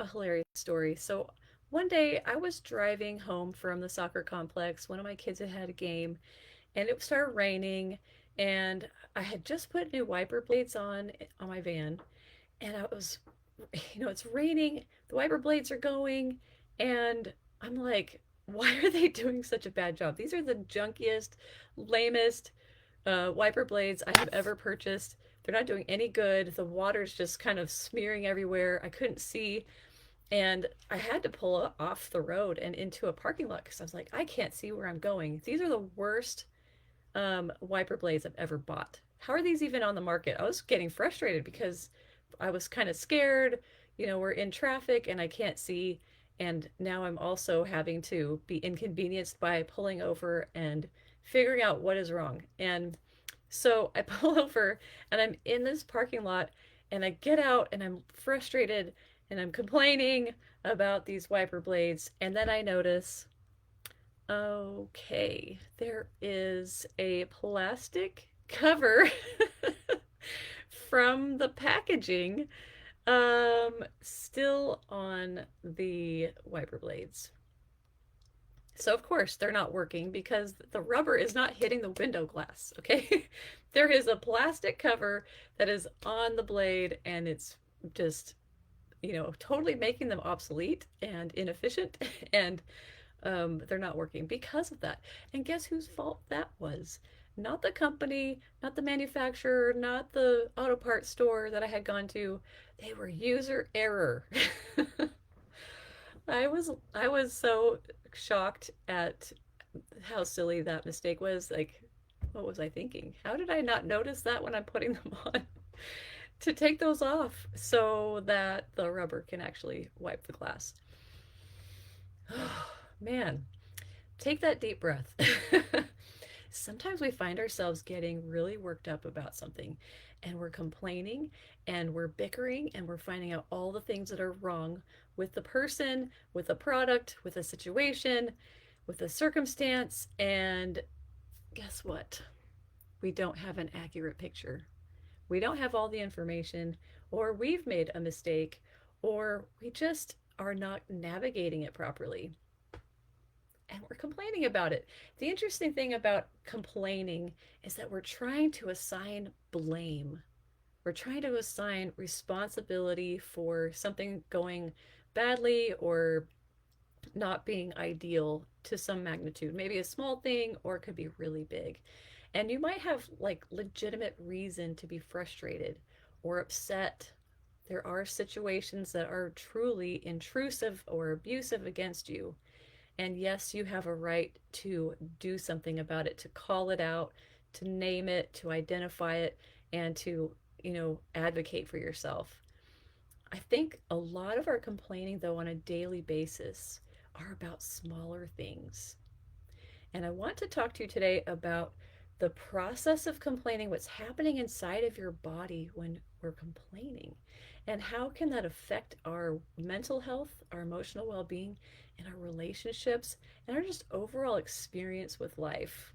a hilarious story. So one day I was driving home from the soccer complex. One of my kids had had a game and it started raining and I had just put new wiper blades on my van and I was it's raining, the wiper blades are going and I'm like, why are they doing such a bad job? These are the junkiest, lamest wiper blades I have ever purchased. They're not doing any good. The water's just kind of smearing everywhere. I couldn't see. And I had to pull off the road and into a parking lot because I was like, I can't see where I'm going. These are the worst wiper blades I've ever bought. How are these even on the market? I was getting frustrated because I was kind of scared. We're in traffic and I can't see. And now I'm also having to be inconvenienced by pulling over and figuring out what is wrong. And so I pull over and I'm in this parking lot and I get out and I'm frustrated and I'm complaining about these wiper blades. And then I notice, okay, there is a plastic cover from the packaging still on the wiper blades. So of course they're not working because the rubber is not hitting the window glass, okay? There is a plastic cover that is on the blade and it's just, totally making them obsolete and inefficient and they're not working because of that. And guess whose fault that was? Not the company, not the manufacturer, not the auto parts store that I had gone to. They were user error. I was so shocked at how silly that mistake was. Like, what was I thinking? How did I not notice that when I'm putting them on? To take those off so that the rubber can actually wipe the glass. Oh, man, take that deep breath. Sometimes we find ourselves getting really worked up about something and we're complaining and we're bickering and we're finding out all the things that are wrong with the person, with the product, with a situation, with a circumstance. And guess what? We don't have an accurate picture. We don't have all the information, or we've made a mistake, or we just are not navigating it properly and we're complaining about it. The interesting thing about complaining is that we're trying to assign blame. We're trying to assign responsibility for something going badly or not being ideal to some magnitude. Maybe a small thing or it could be really big. And you might have like legitimate reason to be frustrated or upset. There are situations that are truly intrusive or abusive against you. And yes, you have a right to do something about it, to call it out, to name it, to identify it, and to, advocate for yourself. I think a lot of our complaining, though, on a daily basis are about smaller things. And I want to talk to you today about the process of complaining, what's happening inside of your body when we're complaining, and how can that affect our mental health, our emotional well-being, and our relationships, and our just overall experience with life.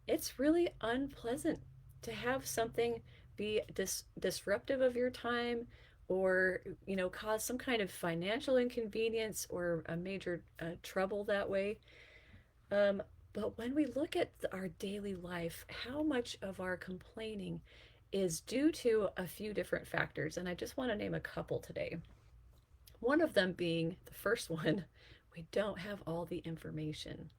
It's really unpleasant to have something be disruptive of your time or cause some kind of financial inconvenience or a major trouble that way. But when we look at our daily life, how much of our complaining is due to a few different factors, and I just want to name a couple today. One of them being the first one, we don't have all the information.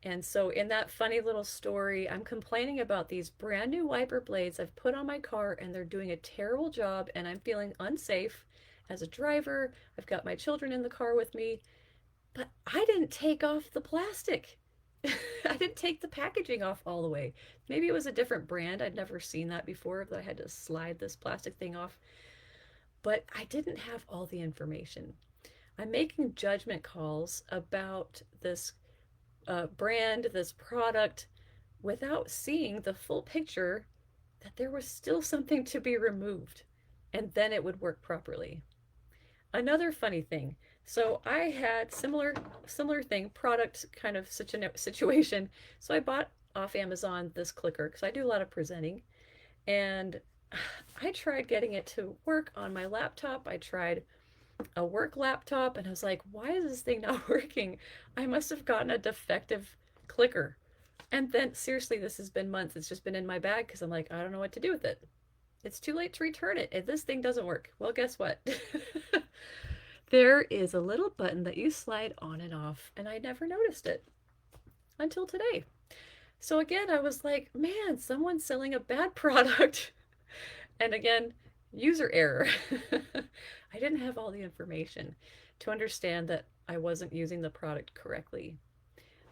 And so, in that funny little story, I'm complaining about these brand new wiper blades I've put on my car, and they're doing a terrible job, and I'm feeling unsafe as a driver. I've got my children in the car with me, but I didn't take off the plastic. I didn't take the packaging off all the way. Maybe it was a different brand. I'd never seen that before, that I had to slide this plastic thing off. But I didn't have all the information. I'm making judgment calls about this brand, this product, without seeing the full picture that there was still something to be removed, and then it would work properly. Another funny thing. So I had similar thing, product kind of situation. So I bought off Amazon this clicker because I do a lot of presenting, and I tried getting it to work on my laptop. I tried a work laptop, and I was like, why is this thing not working? I must have gotten a defective clicker. And then, seriously, this has been months. It's just been in my bag because I'm like, I don't know what to do with it. It's too late to return it. If this thing doesn't work, well, guess what? There is a little button that you slide on and off, and I never noticed it until today. So again, I was like, man, someone's selling a bad product. And again, user error. I didn't have all the information to understand that I wasn't using the product correctly.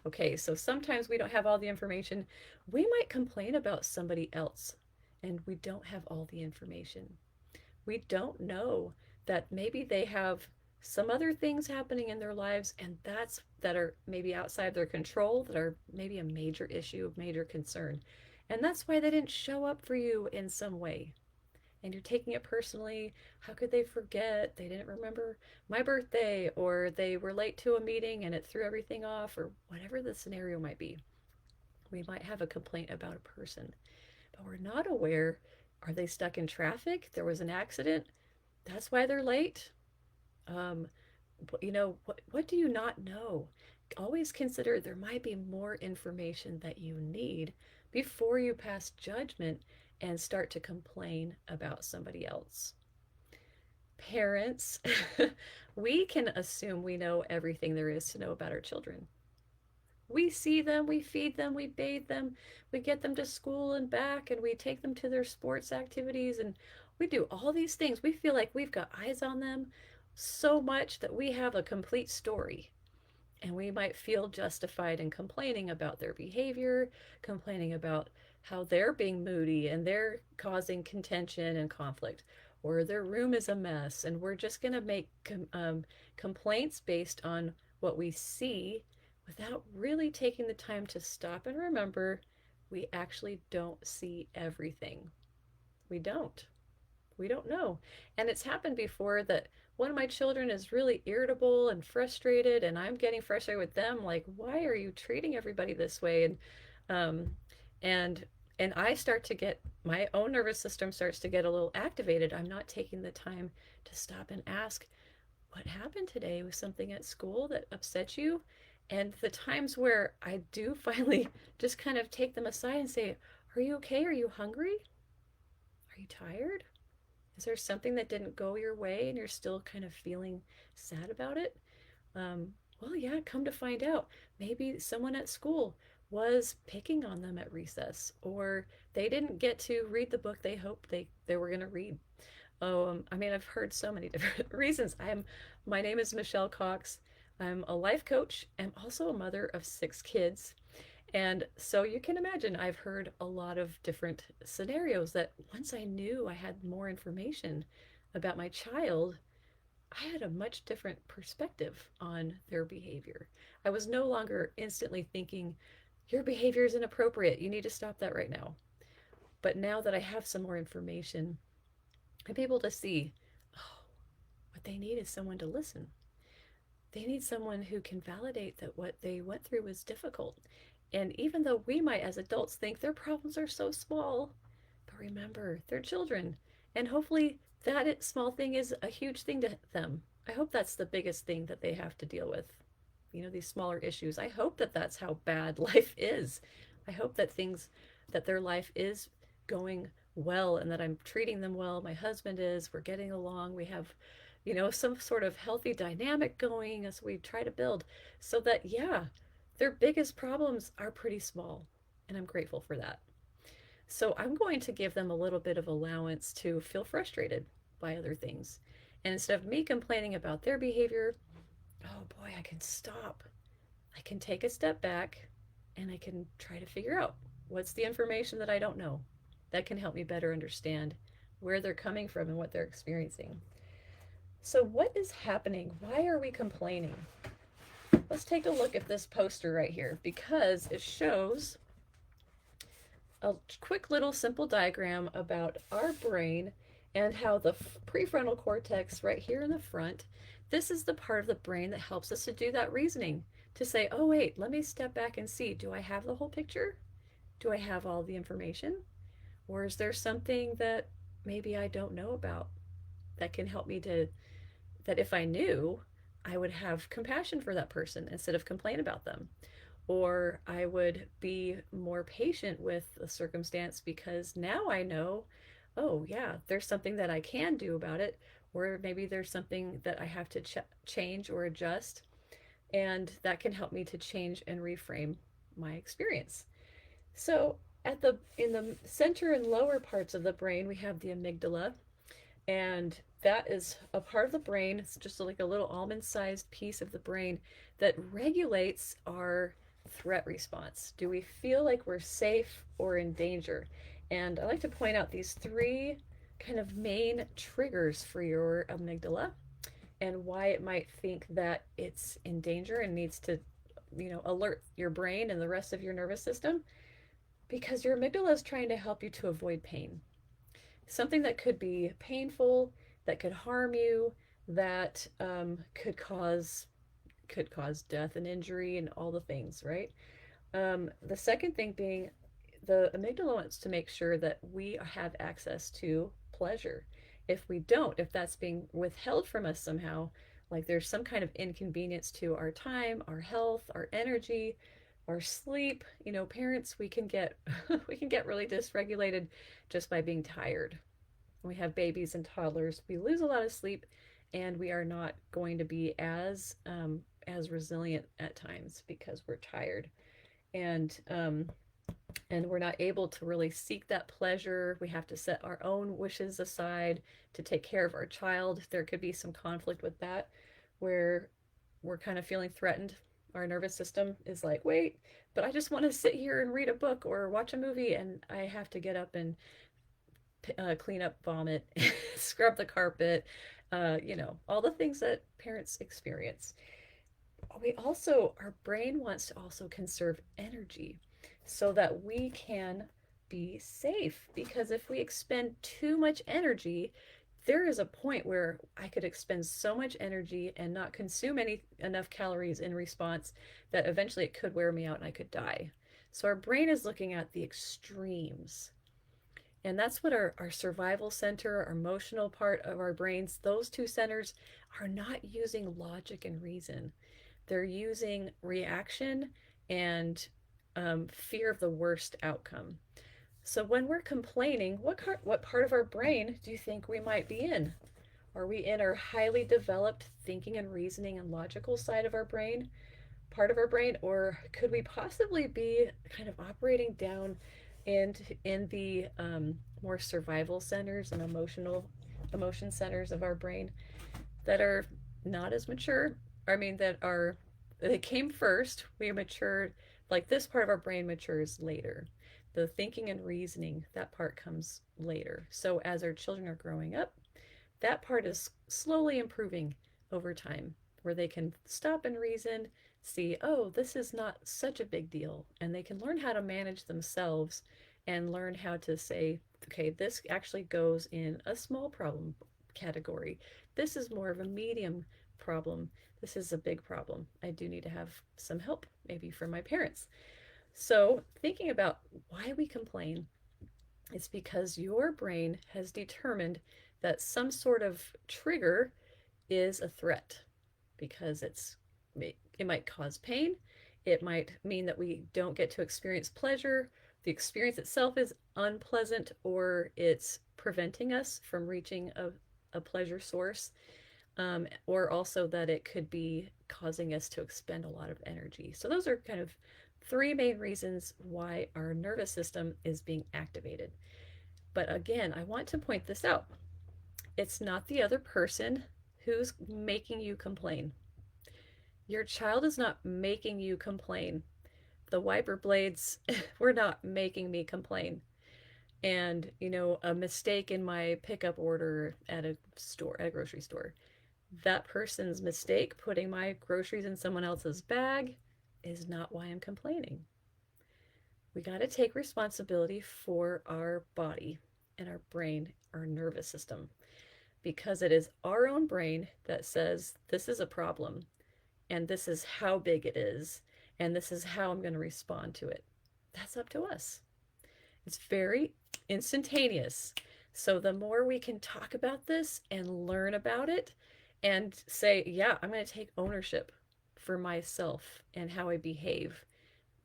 Okay, so sometimes we don't have all the information. We might complain about somebody else and we don't have all the information. We don't know that maybe they have some other things happening in their lives and that are maybe outside their control, that are maybe a major issue of major concern. And that's why they didn't show up for you in some way. And you're taking it personally. How could they forget? They didn't remember my birthday, or they were late to a meeting and it threw everything off, or whatever the scenario might be. We might have a complaint about a person, but we're not aware. Are they stuck in traffic? There was an accident. That's why they're late. Um, what do you not know? Always consider there might be more information that you need before you pass judgment and start to complain about somebody else. Parents, we can assume we know everything there is to know about our children. We see them, we feed them, we bathe them, we get them to school and back, and we take them to their sports activities, and we do all these things. We feel like we've got eyes on them so much that we have a complete story. And we might feel justified in complaining about their behavior, complaining about how they're being moody and they're causing contention and conflict, or their room is a mess. And we're just going to make complaints based on what we see without really taking the time to stop and remember we actually don't see everything. We don't. We don't know. And it's happened before that one of my children is really irritable and frustrated, and I'm getting frustrated with them. Like, why are you treating everybody this way? Um, and and I start to get my own nervous system starts to get a little activated. I'm not taking the time to stop and ask, what happened today? Was something at school that upset you? And the times where I do finally just kind of take them aside and say, are you okay? Are you hungry? Are you tired? Is there something that didn't go your way and you're still kind of feeling sad about it? Um, well, yeah, come to find out, maybe someone at school was picking on them at recess, or they didn't get to read the book they hoped they were going to read. I mean, I've heard so many different reasons. My name is Michelle Cox. I'm a life coach. I'm also a mother of 6 kids. And so you can imagine I've heard a lot of different scenarios that once I knew I had more information about my child, I had a much different perspective on their behavior. I was no longer instantly thinking, your behavior is inappropriate. You need to stop that right now. But now that I have some more information, I'm able to see, oh, what they need is someone to listen. They need someone who can validate that what they went through was difficult. And even though we might, as adults, think their problems are so small, but remember, they're children. And hopefully, that small thing is a huge thing to them. I hope that's the biggest thing that they have to deal with. These smaller issues. I hope that that's how bad life is. I hope that their life is going well and that I'm treating them well. My husband is. We're getting along. We have some sort of healthy dynamic going as we try to build so that, yeah, their biggest problems are pretty small. And I'm grateful for that. So I'm going to give them a little bit of allowance to feel frustrated by other things. And instead of me complaining about their behavior, oh boy, I can stop. I can take a step back and I can try to figure out what's the information that I don't know that can help me better understand where they're coming from and what they're experiencing. So, what is happening? Why are we complaining? Let's take a look at this poster right here because it shows a quick little simple diagram about our brain and how the prefrontal cortex right here in the front, this is the part of the brain that helps us to do that reasoning, to say, oh wait, let me step back and see, do I have the whole picture? Do I have all the information? Or is there something that maybe I don't know about that can help me to that if I knew, I would have compassion for that person instead of complain about them. Or I would be more patient with the circumstance because now I know, oh, yeah, there's something that I can do about it. Or maybe there's something that I have to change or adjust. And that can help me to change and reframe my experience. So, at the in the center and lower parts of the brain, we have the amygdala, and that is a part of the brain. It's just like a little almond-sized piece of the brain that regulates our threat response. Do we feel like we're safe or in danger? And I like to point out these three kind of main triggers for your amygdala and why it might think that it's in danger and needs to, alert your brain and the rest of your nervous system, because your amygdala is trying to help you to avoid pain. Something that could be painful, that could harm you, that could cause death and injury and all the things, right? The second thing being the amygdala wants to make sure that we have access to pleasure. If we don't, if that's being withheld from us somehow, like there's some kind of inconvenience to our time, our health, our energy, our sleep, parents, we can get we can get really dysregulated just by being tired. When we have babies and toddlers, we lose a lot of sleep, and we are not going to be as resilient at times because we're tired. And we're not able to really seek that pleasure. We have to set our own wishes aside to take care of our child. There could be some conflict with that where we're kind of feeling threatened. Our nervous system is like, wait, but I just want to sit here and read a book or watch a movie, and I have to get up and clean up vomit, scrub the carpet, all the things that parents experience. Our brain wants to also conserve energy so that we can be safe. Because if we expend too much energy, there is a point where I could expend so much energy and not consume enough calories in response that eventually it could wear me out and I could die. So our brain is looking at the extremes. And that's what our survival center, our emotional part of our brains, those two centers are not using logic and reason. They're using reaction and fear of the worst outcome. So when we're complaining, what part of our brain do you think we might be in? Are we in our highly developed thinking and reasoning and logical side of our brain, part of our brain, or could we possibly be kind of operating down in the more survival centers and emotion centers of our brain that are not as mature? I mean, they came first. We matured, like this part of our brain matures later. The thinking and reasoning, that part comes later. So as our children are growing up, that part is slowly improving over time, where they can stop and reason, see, oh, this is not such a big deal, and they can learn how to manage themselves and learn how to say, okay, this actually goes in a small problem category. This is more of a medium problem. This is a big problem. I do need to have some help, maybe from my parents. So, thinking about why we complain, it's because your brain has determined that some sort of trigger is a threat because it might cause pain. It might mean that we don't get to experience pleasure. The experience itself is unpleasant, or it's preventing us from reaching a pleasure source, or also that it could be causing us to expend a lot of energy. So those are kind of three main reasons why our nervous system is being activated. But again, I want to point this out. It's not the other person who's making you complain. Your child is not making you complain. The wiper blades were not making me complain. And, a mistake in my pickup order at a grocery store, that person's mistake putting my groceries in someone else's bag is not why I'm complaining. We got to take responsibility for our body and our brain, our nervous system, because it is our own brain that says, this is a problem, and this is how big it is, and this is how I'm going to respond to it. That's up to us. It's very instantaneous. So the more we can talk about this and learn about it and say, yeah, I'm going to take ownership for myself and how I behave.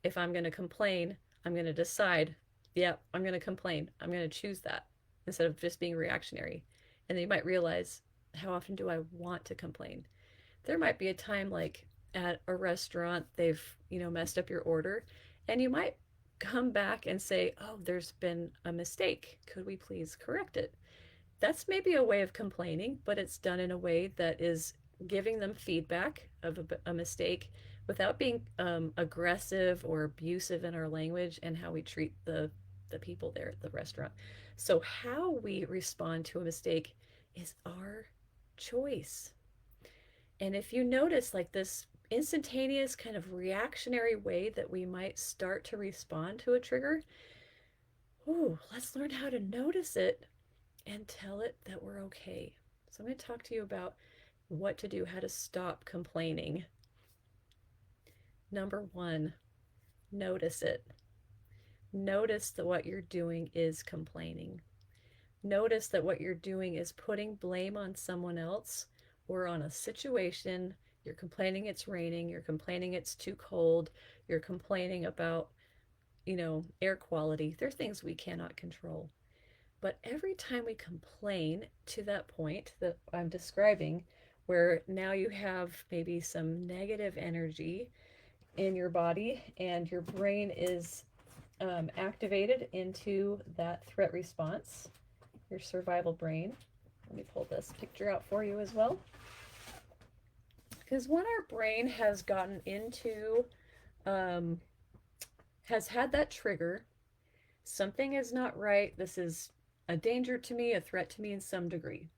If I'm going to complain, I'm going to decide, yeah, I'm going to complain. I'm going to choose that instead of just being reactionary. And then you might realize, how often do I want to complain? There might be a time like at a restaurant, they've, messed up your order, and you might come back and say, oh, there's been a mistake. Could we please correct it? That's maybe a way of complaining, but it's done in a way that is giving them feedback of a mistake without being aggressive or abusive in our language and how we treat the people there at the restaurant. So how we respond to a mistake is our choice. And if you notice like this instantaneous kind of reactionary way that we might start to respond to a trigger, ooh, let's learn how to notice it and tell it that we're okay. So I'm going to talk to you about what to do, how to stop complaining. Number one, notice it. Notice that what you're doing is complaining. Notice that what you're doing is putting blame on someone else or on a situation. You're complaining it's raining. You're complaining it's too cold. You're complaining about, air quality. There are things we cannot control. But every time we complain to that point that I'm describing, where now you have maybe some negative energy in your body and your brain is activated into that threat response, your survival brain. Let me pull this picture out for you as well. Because when our brain has gotten into, um, has had that trigger, something is not right. This is a danger to me, a threat to me in some degree.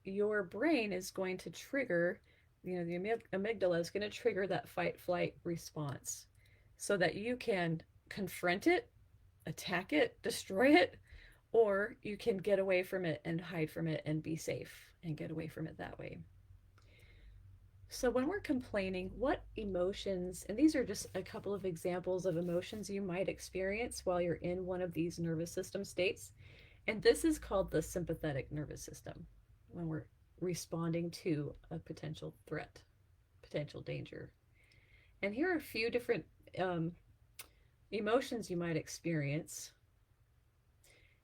Your brain is going to trigger, the amygdala is going to trigger that fight flight response so that you can confront it, attack it, destroy it, or you can get away from it and hide from it and be safe and get away from it that way. So, when we're complaining, what emotions, and these are just a couple of examples of emotions you might experience while you're in one of these nervous system states. And this is called the sympathetic nervous system when we're responding to a potential threat, potential danger. And here are a few different um, emotions you might experience.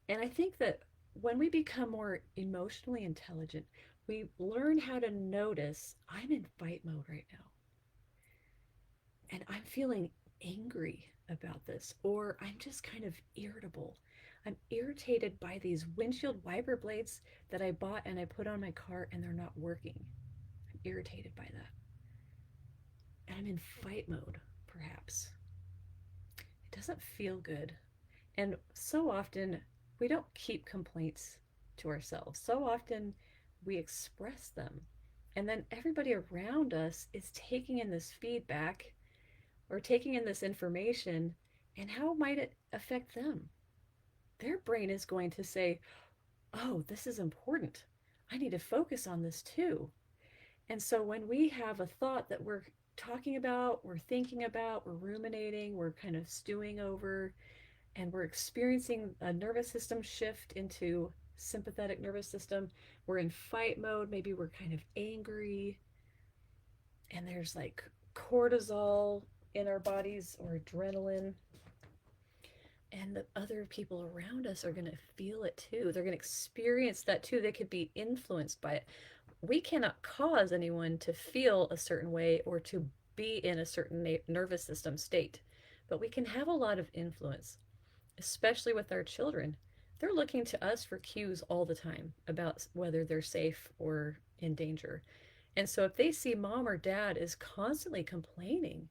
And I think that when we become more emotionally intelligent, we learn how to notice I'm in fight mode right now. And I'm feeling angry about this, or I'm just kind of irritable. I'm irritated by these windshield wiper blades that I bought and I put on my car and they're not working. I'm irritated by that. And I'm in fight mode, perhaps. It doesn't feel good. And so often we don't keep complaints to ourselves. So often we express them. And then everybody around us is taking in this feedback or taking in this information, and how might it affect them? Their brain is going to say, oh, this is important. I need to focus on this too. And so when we have a thought that we're talking about, we're thinking about, we're ruminating, we're kind of stewing over, and we're experiencing a nervous system shift into sympathetic nervous system, we're in fight mode, maybe we're kind of angry, and there's like cortisol in our bodies or adrenaline, and the other people around us are going to feel it too. They're going to experience that too. They could be influenced by it. We cannot cause anyone to feel a certain way or to be in a certain nervous system state, but we can have a lot of influence, especially with our children. They're looking to us for cues all the time about whether they're safe or in danger. And so if they see mom or dad is constantly complaining,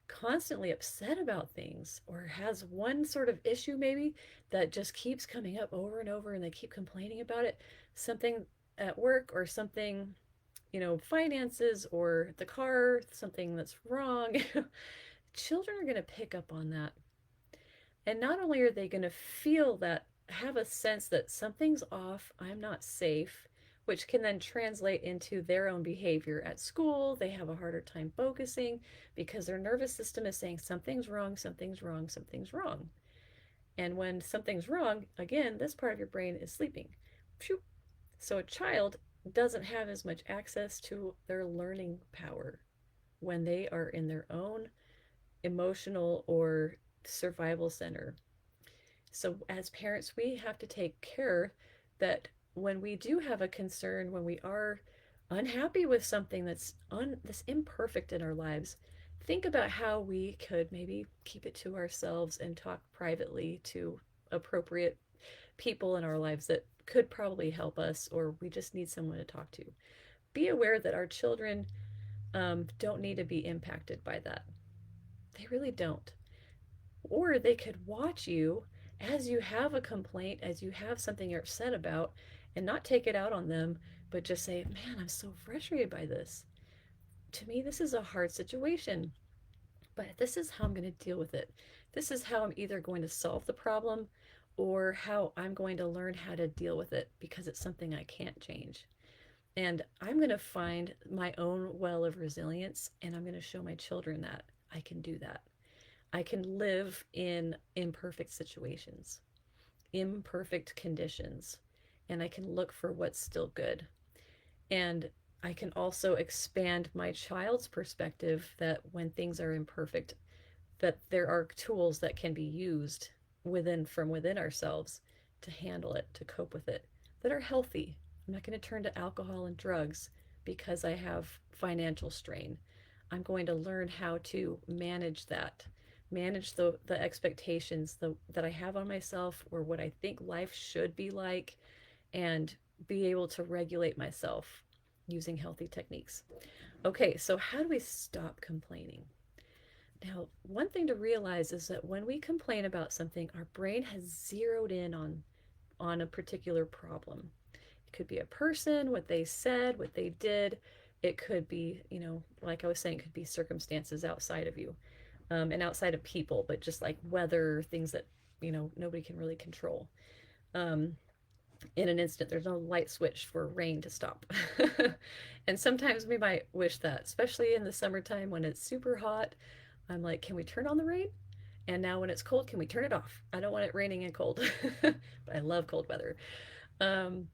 constantly upset about things, or has one sort of issue maybe that just keeps coming up over and over and they keep complaining about it, something at work or something, finances or the car, something that's wrong, children are going to pick up on that. And not only are they going to feel that, have a sense that something's off, I'm not safe, which can then translate into their own behavior at school. They have a harder time focusing because their nervous system is saying something's wrong, something's wrong, something's wrong. And when something's wrong, again, this part of your brain is sleeping. So a child doesn't have as much access to their learning power when they are in their own emotional or survival center. So, as parents, we have to take care that when we do have a concern, when we are unhappy with something that's imperfect in our lives, think about how we could maybe keep it to ourselves and talk privately to appropriate people in our lives that could probably help us, or we just need someone to talk to. Be aware that our children don't need to be impacted by that. They really don't. Or they could watch you as you have a complaint, as you have something you're upset about, and not take it out on them, but just say, man, I'm so frustrated by this. To me, this is a hard situation, but this is how I'm going to deal with it. This is how I'm either going to solve the problem or how I'm going to learn how to deal with it because it's something I can't change. And I'm going to find my own well of resilience, and I'm going to show my children that I can do that. I can live in imperfect situations, imperfect conditions, and I can look for what's still good. And I can also expand my child's perspective that when things are imperfect, that there are tools that can be used from within ourselves to handle it, to cope with it, that are healthy. I'm not going to turn to alcohol and drugs because I have financial strain. I'm going to learn how to manage that, manage the expectations that I have on myself or what I think life should be like, and be able to regulate myself using healthy techniques. Okay, so how do we stop complaining? Now, one thing to realize is that when we complain about something, our brain has zeroed in on a particular problem. It could be a person, what they said, what they did. It could be, like I was saying, it could be circumstances outside of you, and outside of people, but just like weather, things that, nobody can really control. Um, in an instant, there's no light switch for rain to stop. And sometimes we might wish that, especially in the summertime when it's super hot. I'm like, can we turn on the rain? And now when it's cold, can we turn it off? I don't want it raining and cold, but I love cold weather. Um,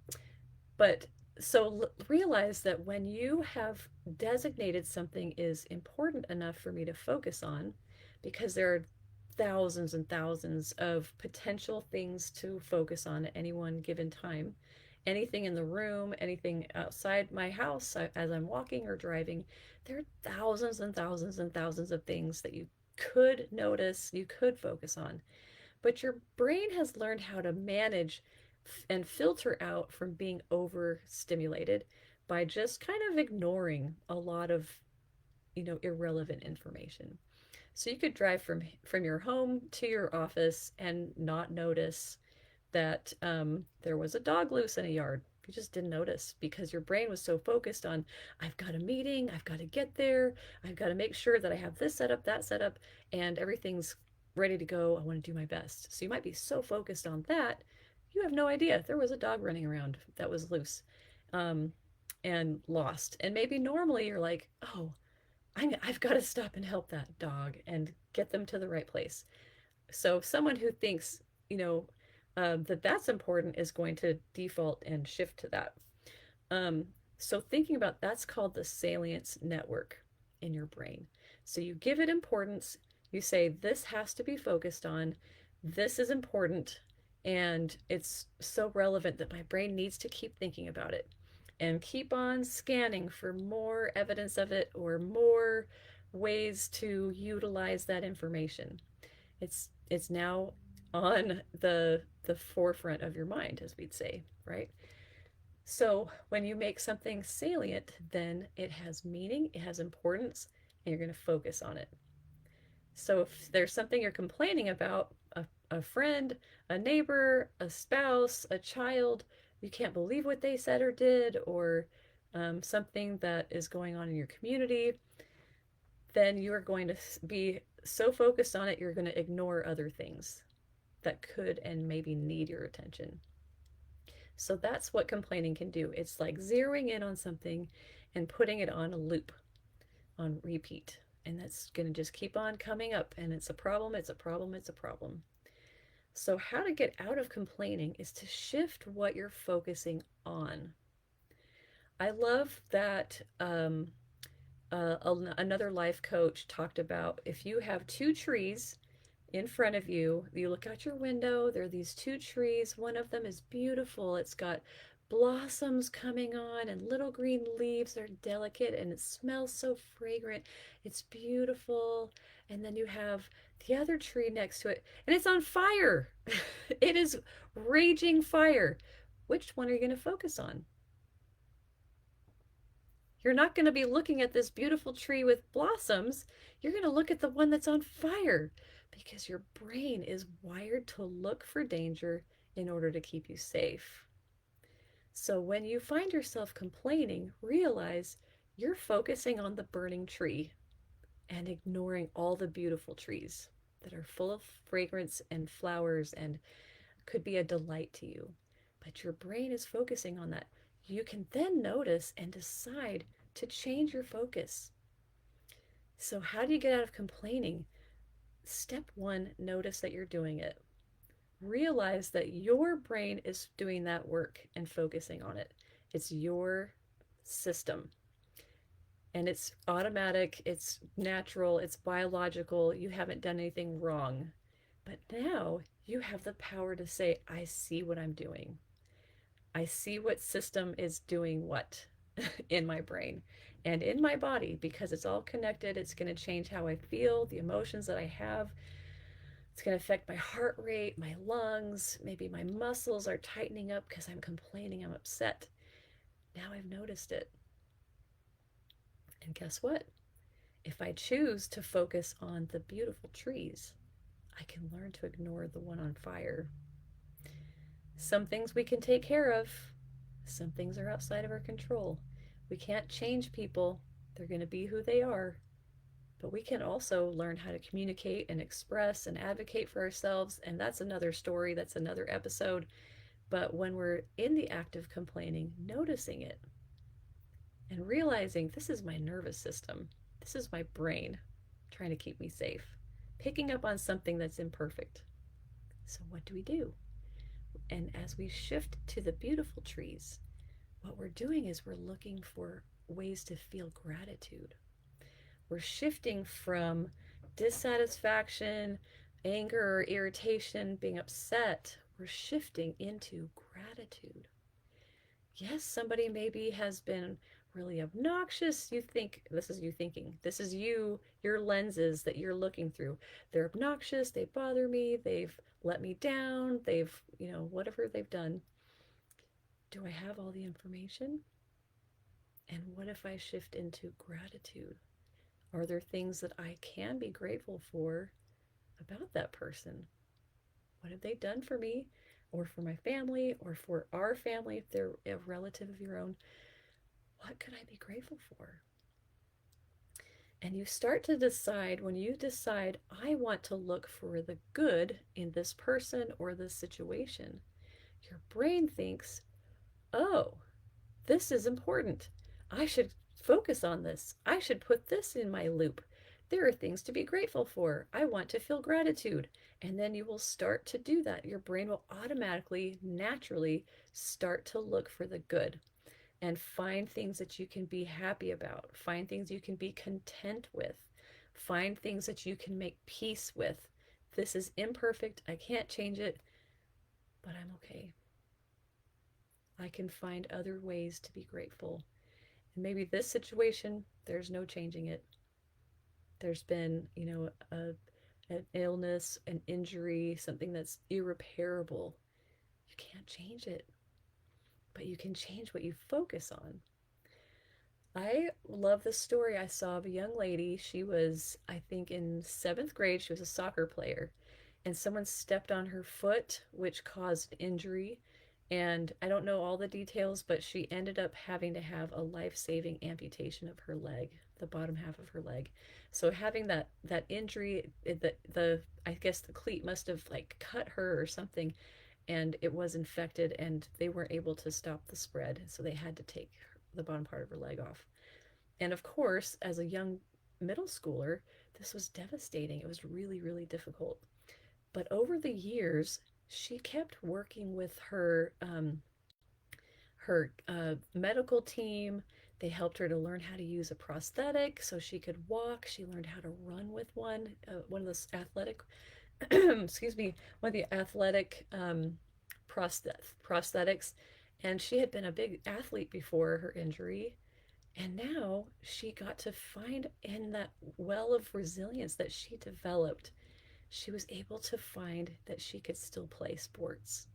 but so realize that when you have designated something is important enough for me to focus on, because there are thousands and thousands of potential things to focus on at any one given time. Anything in the room, anything outside my house as I'm walking or driving, there are thousands and thousands and thousands of things that you could notice, you could focus on. But your brain has learned how to manage and filter out from being overstimulated by just kind of ignoring a lot of, irrelevant information. So you could drive from your home to your office and not notice that there was a dog loose in a yard. You just didn't notice because your brain was so focused on, I've got a meeting, I've got to get there, I've got to make sure that I have this set up, that set up, and everything's ready to go. I want to do my best. So you might be so focused on that, you have no idea there was a dog running around that was loose, um, and lost. And maybe normally you're like, oh, I've got to stop and help that dog and get them to the right place. So someone who thinks, that that's important is going to default and shift to that. Um, so thinking about that's called the salience network in your brain. So you give it importance. You say this has to be focused on. This is important, and it's so relevant that my brain needs to keep thinking about it and keep on scanning for more evidence of it or more ways to utilize that information. It's now on the forefront of your mind, as we'd say, right? So when you make something salient, then it has meaning, it has importance, and you're going to focus on it. So if there's something you're complaining about, a friend, a neighbor, a spouse, a child, you can't believe what they said or did, or something that is going on in your community, then you are going to be so focused on it, you're going to ignore other things that could and maybe need your attention. So that's what complaining can do. It's like zeroing in on something and putting it on a loop, on repeat. And that's going to just keep on coming up. And it's a problem, it's a problem, it's a problem. So, how to get out of complaining is to shift what you're focusing on. I love that another life coach talked about if you have two trees in front of you, you look out your window, there are these two trees. One of them is beautiful. It's got blossoms coming on and little green leaves are delicate and it smells so fragrant. It's beautiful. And then you have the other tree next to it and it's on fire. It is raging fire. Which one are you going to focus on? You're not going to be looking at this beautiful tree with blossoms. You're going to look at the one that's on fire because your brain is wired to look for danger in order to keep you safe. So when you find yourself complaining, realize you're focusing on the burning tree and ignoring all the beautiful trees that are full of fragrance and flowers and could be a delight to you. But your brain is focusing on that. You can then notice and decide to change your focus. So, how do you get out of complaining? Step one, notice that you're doing it. Realize that your brain is doing that work and focusing on it. It's your system. And it's automatic, it's natural, it's biological. You haven't done anything wrong. But now you have the power to say, I see what I'm doing. I see what system is doing what in my brain and in my body because it's all connected. It's going to change how I feel, the emotions that I have. It's going to affect my heart rate, my lungs. Maybe my muscles are tightening up because I'm complaining, I'm upset. Now I've noticed it. And guess what? If I choose to focus on the beautiful trees, I can learn to ignore the one on fire. Some things we can take care of, some things are outside of our control. We can't change people, they're going to be who they are. But we can also learn how to communicate and express and advocate for ourselves. And that's another story, that's another episode. But when we're in the act of complaining, noticing it and realizing this is my nervous system, this is my brain trying to keep me safe, picking up on something that's imperfect. So, what do we do? And as we shift to the beautiful trees, what we're doing is we're looking for ways to feel gratitude. We're shifting from dissatisfaction, anger, or irritation, being upset. We're shifting into gratitude. Yes, somebody maybe has been really obnoxious. You think this is you thinking. This is you, your lenses that you're looking through. They're obnoxious, they bother me, they've let me down, they've, whatever they've done. Do I have all the information? And what if I shift into gratitude? Are there things that I can be grateful for about that person? What have they done for me or for my family or for our family if they're a relative of your own? What could I be grateful for? And you start to decide, when you decide, I want to look for the good in this person or this situation, your brain thinks, oh, this is important. I should focus on this. I should put this in my loop. There are things to be grateful for. I want to feel gratitude. And then you will start to do that. Your brain will automatically, naturally start to look for the good and find things that you can be happy about, find things you can be content with, find things that you can make peace with. This is imperfect. I can't change it, but I'm okay. I can find other ways to be grateful. And maybe this situation, there's no changing it. There's been, an illness, an injury, something that's irreparable. You can't change it, but you can change what you focus on. I love the story I saw of a young lady. She was, I think, in seventh grade. She was a soccer player, and someone stepped on her foot, which caused injury. And I don't know all the details, but she ended up having to have a life-saving amputation of her leg, the bottom half of her leg. So having that injury, the I guess the cleat must have like cut her or something, and it was infected, and they weren't able to stop the spread, so they had to take the bottom part of her leg off. And of course, as a young middle schooler, this was devastating. It was really, really difficult. But over the years, she kept working with her medical team. They helped her to learn how to use a prosthetic so she could walk. She learned how to run with one of those athletic, excuse me, one of the athletic prosthetics. And she had been a big athlete before her injury. And now she got to find in that well of resilience that she developed, she was able to find that she could still play sports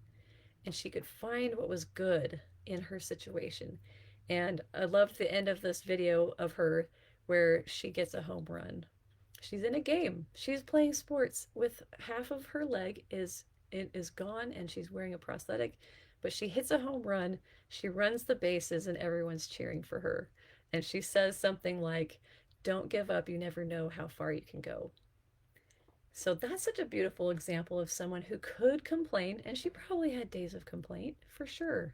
and she could find what was good in her situation. And I loved the end of this video of her where she gets a home run. She's in a game. She's playing sports with half of her leg is gone and she's wearing a prosthetic, but she hits a home run. She runs the bases and everyone's cheering for her. And she says something like, "Don't give up. You never know how far you can go." So that's such a beautiful example of someone who could complain, and she probably had days of complaint for sure.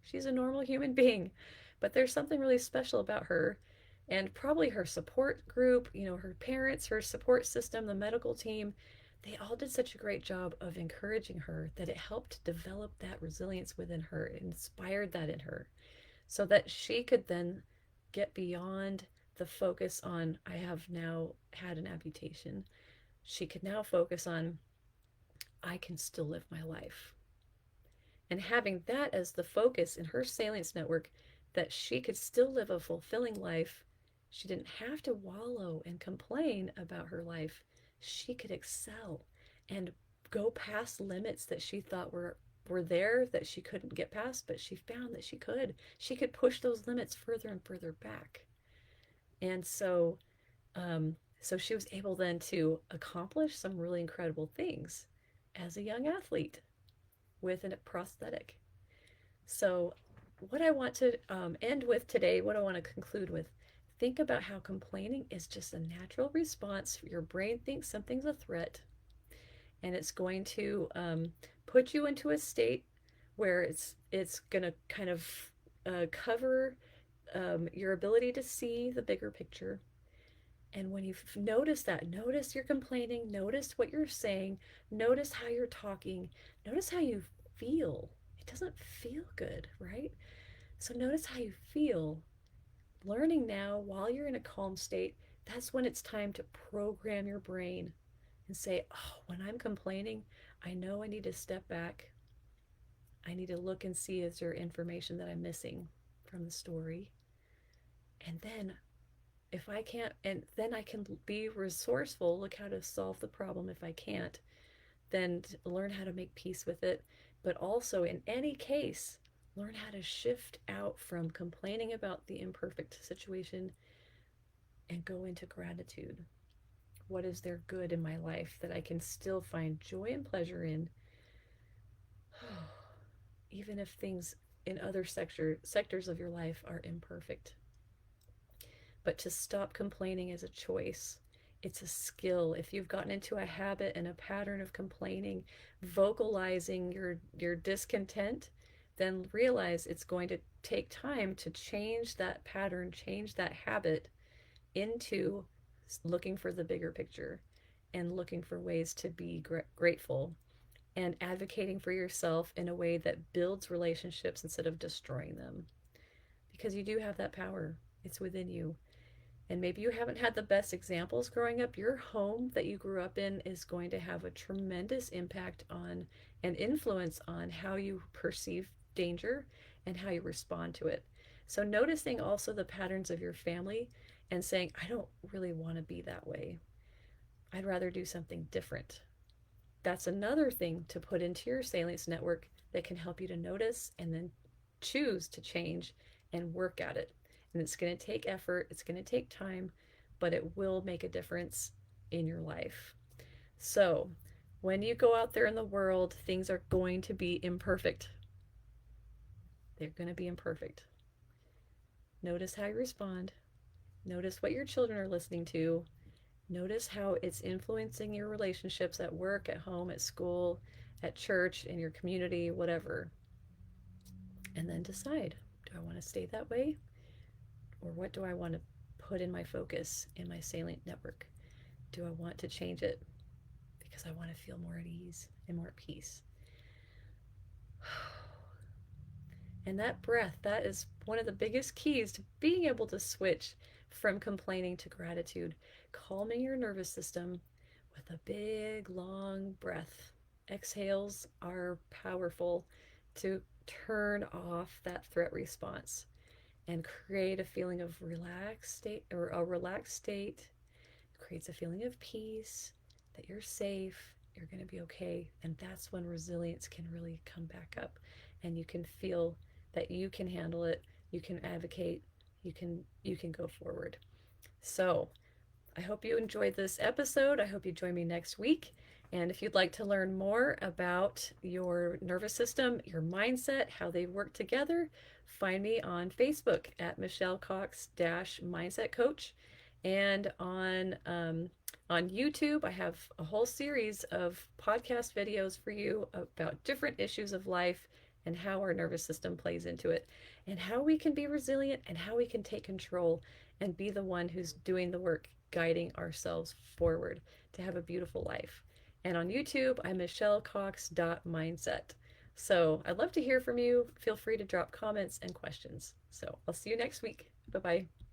She's a normal human being, but there's something really special about her and probably her support group, her parents, her support system, the medical team. They all did such a great job of encouraging her that it helped develop that resilience within her, it inspired that in her, so that she could then get beyond the focus on, I have now had an amputation. She could now focus on, I can still live my life. And having that as the focus in her salience network, that she could still live a fulfilling life, she didn't have to wallow and complain about her life. She could excel and go past limits that she thought were there that she couldn't get past, but she found that she could. She could push those limits further and further back. And so she was able then to accomplish some really incredible things as a young athlete with a prosthetic. So, what I want to end with today, what I want to conclude with, think about how complaining is just a natural response. Your brain thinks something's a threat, and it's going to put you into a state where it's going to kind of cover your ability to see the bigger picture. And when you notice that, notice you're complaining, notice what you're saying, notice how you're talking, notice how you feel. It doesn't feel good, right? So notice how you feel. Learning now while you're in a calm state, that's when it's time to program your brain and say, oh, when I'm complaining, I know I need to step back. I need to look and see, is there information that I'm missing from the story? And then if I can't, and then I can be resourceful, look how to solve the problem. If I can't, then learn how to make peace with it. But also, in any case, learn how to shift out from complaining about the imperfect situation and go into gratitude. What is there good in my life that I can still find joy and pleasure in, even if things in other sectors of your life are imperfect? But to stop complaining is a choice. It's a skill. If you've gotten into a habit and a pattern of complaining, vocalizing your discontent, then realize it's going to take time to change that pattern, change that habit into looking for the bigger picture and looking for ways to be grateful and advocating for yourself in a way that builds relationships instead of destroying them. Because you do have that power, it's within you. And maybe you haven't had the best examples growing up. Your home that you grew up in is going to have a tremendous impact on and influence on how you perceive danger and how you respond to it. So, noticing also the patterns of your family and saying, I don't really want to be that way. I'd rather do something different. That's another thing to put into your salience network that can help you to notice and then choose to change and work at it. And it's going to take effort, it's going to take time, but it will make a difference in your life. So, when you go out there in the world, things are going to be imperfect. They're going to be imperfect. Notice how you respond. Notice what your children are listening to. Notice how it's influencing your relationships at work, at home, at school, at church, in your community, whatever. And then decide, do I want to stay that way? Or what do I want to put in my focus in my salient network? Do I want to change it because I want to feel more at ease and more at peace? And that breath, that is one of the biggest keys to being able to switch from complaining to gratitude. Calming your nervous system with a big, long breath. Exhales are powerful to turn off that threat response and create a feeling of relaxed state or a relaxed state. It creates a feeling of peace, that you're safe, you're going to be okay. And that's when resilience can really come back up and you can feel that you can handle it, you can advocate, you can go forward. So, I hope you enjoyed this episode. I hope you join me next week. And if you'd like to learn more about your nervous system, your mindset, how they work together, find me on Facebook at Michelle Cox Mindset Coach, and on YouTube. I have a whole series of podcast videos for you about different issues of life and how our nervous system plays into it, and how we can be resilient and how we can take control and be the one who's doing the work, guiding ourselves forward to have a beautiful life. And on YouTube, I'm michellecox.mindset. So I'd love to hear from you. Feel free to drop comments and questions. So I'll see you next week. Bye bye.